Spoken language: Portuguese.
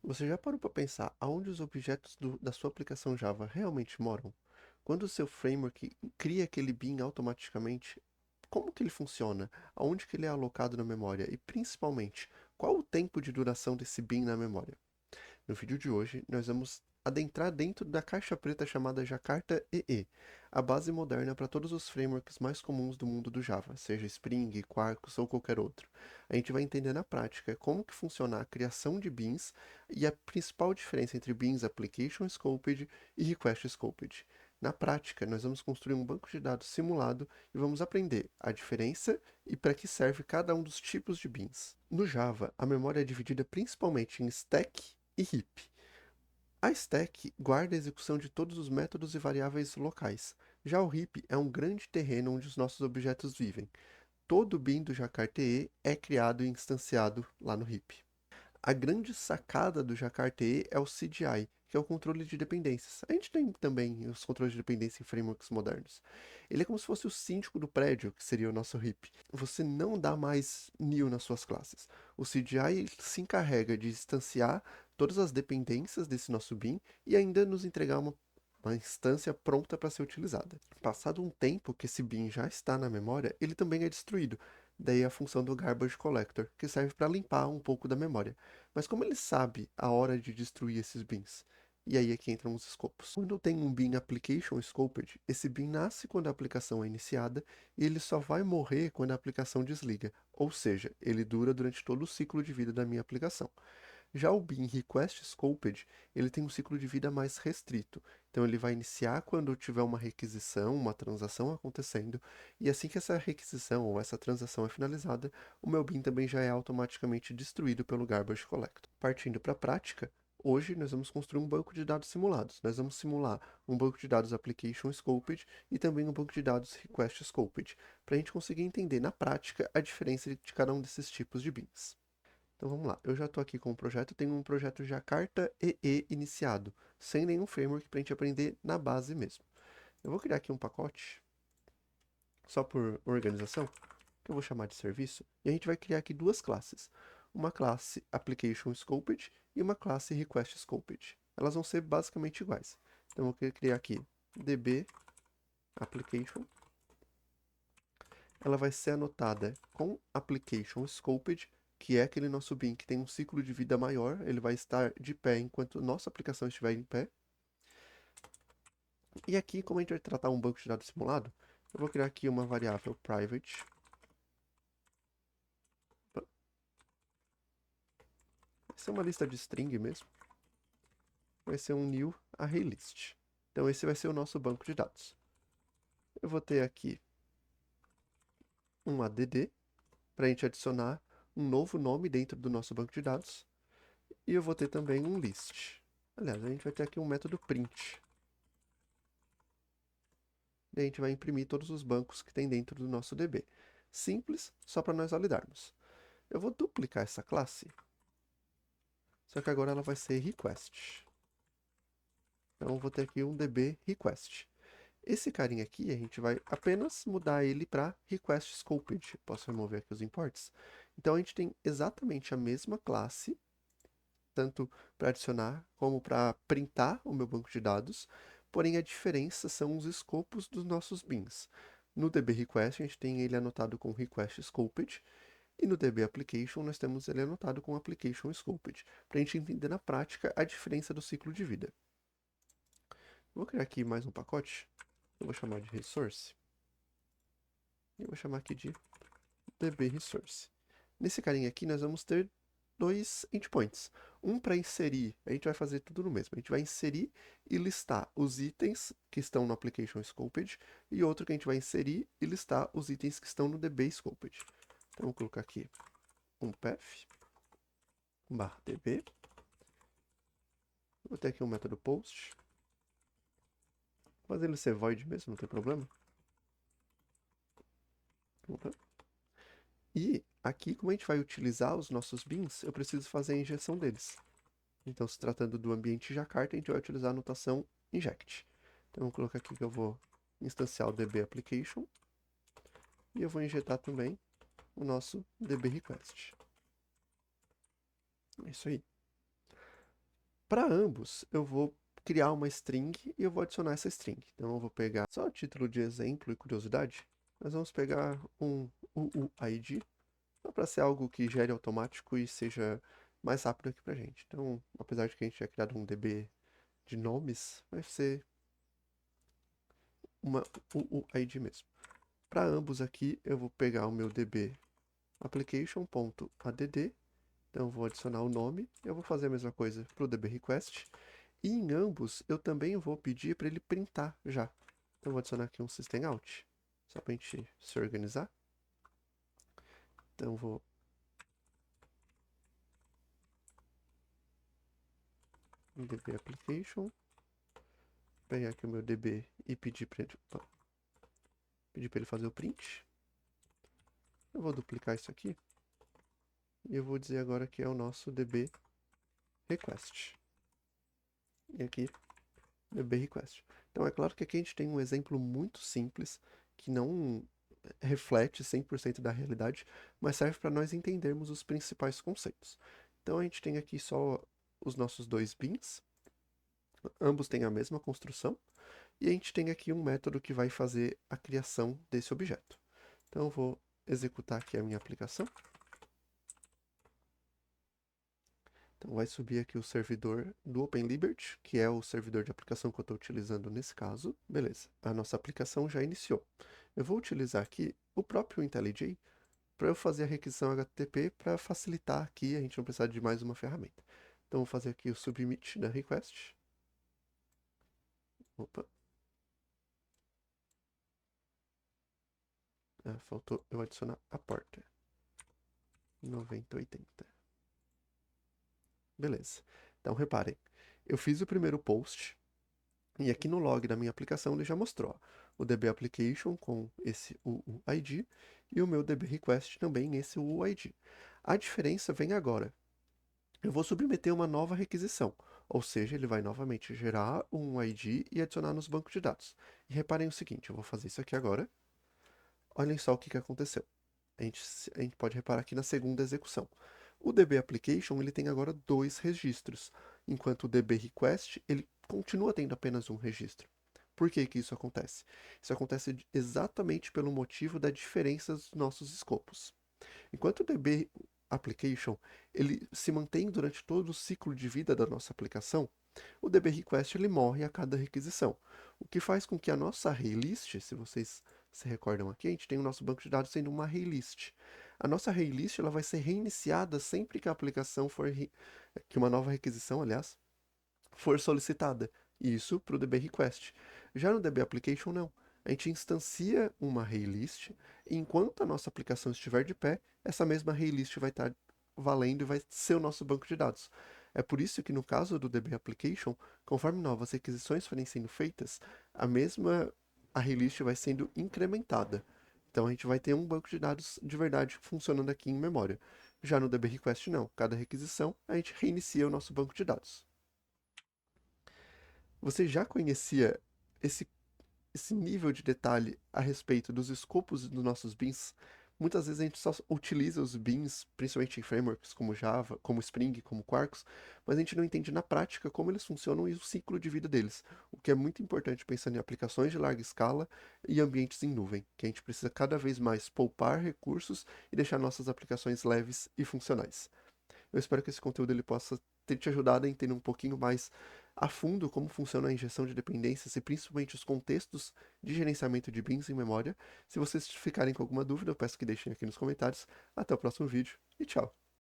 Você já parou para pensar aonde os objetos da sua aplicação Java realmente moram? Quando o seu framework cria aquele bin automaticamente, como que ele funciona? Aonde que ele é alocado na memória? E principalmente, qual o tempo de duração desse bin na memória? No vídeo de hoje, nós vamos adentrar dentro da caixa preta chamada Jakarta EE, a base moderna para todos os frameworks mais comuns do mundo do Java, seja Spring, Quarkus ou qualquer outro. A gente vai entender na prática como que funciona a criação de beans e a principal diferença entre beans application scoped e request scoped. Na prática, nós vamos construir um banco de dados simulado e vamos aprender a diferença e para que serve cada um dos tipos de beans. No Java, a memória é dividida principalmente em stack e heap. A stack guarda a execução de todos os métodos e variáveis locais. Já o heap é um grande terreno onde os nossos objetos vivem. Todo bin do Jakarta-E é criado e instanciado lá no heap. A grande sacada do Jakarta-E é o CDI, que é o controle de dependências. A gente tem também os controles de dependência em frameworks modernos. Ele é como se fosse o síndico do prédio, que seria o nosso heap. Você não dá mais new nas suas classes. O CDI se encarrega de instanciar todas as dependências desse nosso bin e ainda nos entregar uma instância pronta para ser utilizada. Passado um tempo que esse bin já está na memória, ele também é destruído. Daí a função do Garbage Collector, que serve para limpar um pouco da memória. Mas como ele sabe a hora de destruir esses bins? E aí é que entram os escopos. Quando eu tenho um bin application scoped, esse bin nasce quando a aplicação é iniciada e ele só vai morrer quando a aplicação desliga. Ou seja, ele dura durante todo o ciclo de vida da minha aplicação. Já o bin request scoped, ele tem um ciclo de vida mais restrito. Então ele vai iniciar quando tiver uma requisição, uma transação acontecendo, e assim que essa requisição ou essa transação é finalizada, o meu bin também já é automaticamente destruído pelo garbage collector. Partindo para a prática, hoje nós vamos construir um banco de dados simulados. Nós vamos simular um banco de dados application scoped e também um banco de dados request scoped, para a gente conseguir entender na prática a diferença de cada um desses tipos de bins. Então vamos lá, eu já estou aqui com o projeto, tenho um projeto Jakarta EE iniciado, sem nenhum framework para a gente aprender na base mesmo. Eu vou criar aqui um pacote, só por organização, que eu vou chamar de serviço, e a gente vai criar aqui duas classes. Uma classe Application Scoped e uma classe Request Scoped. Elas vão ser basicamente iguais. Então eu vou criar aqui db application. Ela vai ser anotada com application scoped, que é aquele nosso bin que tem um ciclo de vida maior, ele vai estar de pé enquanto nossa aplicação estiver em pé. E aqui, como a gente vai tratar um banco de dados simulado, eu vou criar aqui uma variável private. Vai ser uma lista de string mesmo. Vai ser um new ArrayList. Então esse vai ser o nosso banco de dados. Eu vou ter aqui um add para a gente adicionar um novo nome dentro do nosso banco de dados. E eu vou ter também um list. Aliás, a gente vai ter aqui um método print. E a gente vai imprimir todos os bancos que tem dentro do nosso DB. Simples, só para nós validarmos. Eu vou duplicar essa classe, só que agora ela vai ser request. Então eu vou ter aqui um DB request. Esse carinha aqui, a gente vai apenas mudar ele para request scoped. Posso remover aqui os imports. Então a gente tem exatamente a mesma classe, tanto para adicionar como para printar o meu banco de dados, porém a diferença são os escopos dos nossos bins. No DB request a gente tem ele anotado com request scoped, e no DB application nós temos ele anotado com application scoped, para a gente entender na prática a diferença do ciclo de vida. Vou criar aqui mais um pacote, eu vou chamar de resource, e eu vou chamar aqui de DB resource. Nesse carinha aqui nós vamos ter dois endpoints. Um para inserir, a gente vai fazer tudo no mesmo. A gente vai inserir e listar os itens que estão no application scoped e outro que a gente vai inserir e listar os itens que estão no DB scoped. Então vou colocar aqui um path barra db. Vou ter aqui um método post. Vou fazer ele ser void mesmo, não tem problema. E aqui, como a gente vai utilizar os nossos bins, eu preciso fazer a injeção deles. Então, se tratando do ambiente Jakarta, a gente vai utilizar a notação inject. Então, eu vou colocar aqui que eu vou instanciar o DB application e eu vou injetar também o nosso DB request. É isso aí. Para ambos, eu vou criar uma string e eu vou adicionar essa string. Então eu vou pegar só a título de exemplo e curiosidade, nós vamos pegar um UUID, só para ser algo que gere automático e seja mais rápido aqui pra gente. Então, apesar de que a gente tenha criado um DB de nomes, vai ser uma UUID mesmo. Para ambos aqui, eu vou pegar o meu DB application.add, então eu vou adicionar o nome, eu vou fazer a mesma coisa para o DB request, e em ambos eu também vou pedir para ele printar já. Então eu vou adicionar aqui um systemout, só para a gente se organizar. Então eu vou em DB application, pegar aqui o meu DB e pedir para ele fazer o print. Eu vou duplicar isso aqui e eu vou dizer agora que é o nosso DB request. E aqui DB request. Então é claro que aqui a gente tem um exemplo muito simples que não reflete 100% da realidade, mas serve para nós entendermos os principais conceitos. Então a gente tem aqui só os nossos dois bins, ambos têm a mesma construção, e a gente tem aqui um método que vai fazer a criação desse objeto. Então eu vou executar aqui a minha aplicação. Então vai subir aqui o servidor do OpenLiberty, que é o servidor de aplicação que eu estou utilizando nesse caso. Beleza, a nossa aplicação já iniciou. Eu vou utilizar aqui o próprio IntelliJ para eu fazer a requisição HTTP para facilitar aqui, a gente não precisar de mais uma ferramenta. Então vou fazer aqui o submit da request. Opa. Faltou eu adicionar a porta. 9080. Beleza. Então reparem, eu fiz o primeiro post e aqui no log da minha aplicação ele já mostrou ó, o DB application com esse UUID e o meu DB request também esse UUID. A diferença vem agora. Eu vou submeter uma nova requisição, ou seja, ele vai novamente gerar um ID e adicionar nos bancos de dados. E reparem o seguinte, eu vou fazer isso aqui agora. Olhem só o que aconteceu. A gente pode reparar aqui na segunda execução. O DB Application ele tem agora dois registros, enquanto o DB Request ele continua tendo apenas um registro. Por que que isso acontece? Isso acontece exatamente pelo motivo da diferença dos nossos escopos. Enquanto o DB Application ele se mantém durante todo o ciclo de vida da nossa aplicação, o DB Request ele morre a cada requisição, o que faz com que a nossa array list, se vocês se recordam aqui, a gente tem o nosso banco de dados sendo uma array list. A nossa array list ela vai ser reiniciada sempre que a aplicação que uma nova requisição, aliás, for solicitada. Isso para o DB Request. Já no DB Application, não. A gente instancia uma array list, e enquanto a nossa aplicação estiver de pé, essa mesma array list vai estar valendo e vai ser o nosso banco de dados. É por isso que no caso do DB Application, conforme novas requisições forem sendo feitas, a mesma array list vai sendo incrementada. Então a gente vai ter um banco de dados de verdade funcionando aqui em memória. Já no DB Request não, cada requisição a gente reinicia o nosso banco de dados. Você já conhecia esse, esse nível de detalhe a respeito dos escopos dos nossos bins? Muitas vezes a gente só utiliza os bins, principalmente em frameworks como Java, como Spring, como Quarkus, mas a gente não entende na prática como eles funcionam e o ciclo de vida deles, o que é muito importante pensando em aplicações de larga escala e ambientes em nuvem, que a gente precisa cada vez mais poupar recursos e deixar nossas aplicações leves e funcionais. Eu espero que esse conteúdo ele possa ter te ajudado a entender um pouquinho mais a fundo como funciona a injeção de dependências e principalmente os contextos de gerenciamento de bins em memória. Se vocês ficarem com alguma dúvida, eu peço que deixem aqui nos comentários. Até o próximo vídeo e tchau!